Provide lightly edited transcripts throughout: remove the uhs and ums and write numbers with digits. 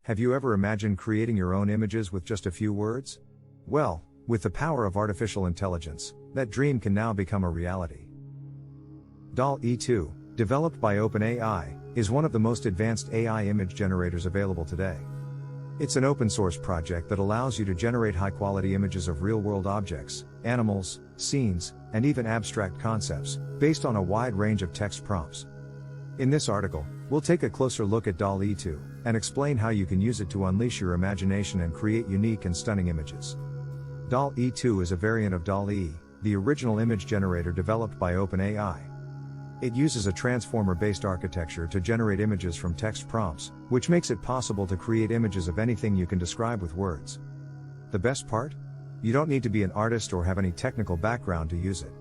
Have you ever imagined creating your own images with just a few words? Well, with the power of artificial intelligence, that dream can now become a reality. DALL-E 2, developed by OpenAI, is one of the most advanced AI image generators available today. It's an open-source project that allows you to generate high-quality images of real-world objects, animals, scenes, and even abstract concepts, based on a wide range of text prompts. In this article, we'll take a closer look at DALL-E 2, and explain how you can use it to unleash your imagination and create unique and stunning images. DALL-E 2 is a variant of DALL-E, the original image generator developed by OpenAI. It uses a transformer-based architecture to generate images from text prompts, which makes it possible to create images of anything you can describe with words. The best part? You don't need to be an artist or have any technical background to use it.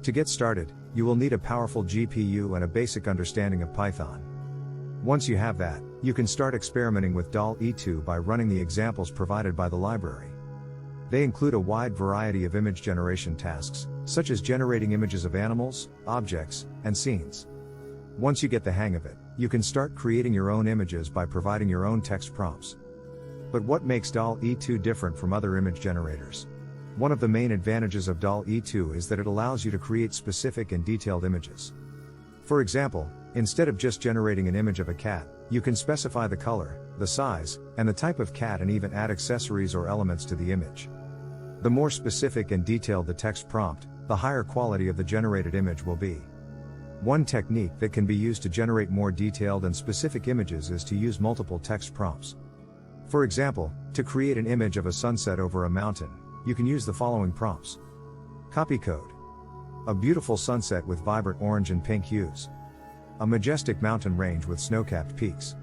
To get started, you will need a powerful GPU and a basic understanding of Python. Once you have that, you can start experimenting with DALL-E 2 by running the examples provided by the library. They include a wide variety of image generation tasks, such as generating images of animals, objects, and scenes. Once you get the hang of it, you can start creating your own images by providing your own text prompts. But what makes DALL-E 2 different from other image generators? One of the main advantages of DALL-E 2 is that it allows you to create specific and detailed images. For example, instead of just generating an image of a cat, you can specify the color, the size, and the type of cat and even add accessories or elements to the image. The more specific and detailed the text prompt, the higher quality of the generated image will be. One technique that can be used to generate more detailed and specific images is to use multiple text prompts. For example, to create an image of a sunset over a mountain, you can use the following prompts. Copy code. A beautiful sunset with vibrant orange and pink hues. A majestic mountain range with snow-capped peaks.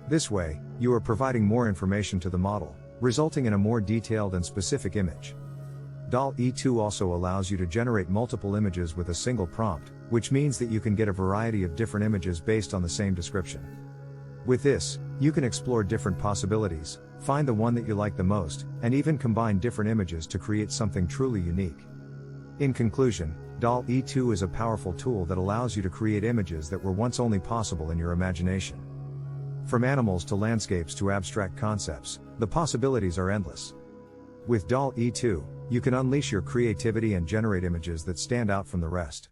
This way, you are providing more information to the model, resulting in a more detailed and specific image. DALL-E 2 also allows you to generate multiple images with a single prompt, which means that you can get a variety of different images based on the same description. With this, you can explore different possibilities, find the one that you like the most, and even combine different images to create something truly unique. In conclusion, DALL-E 2 is a powerful tool that allows you to create images that were once only possible in your imagination. From animals to landscapes to abstract concepts, the possibilities are endless. With DALL-E 2, you can unleash your creativity and generate images that stand out from the rest.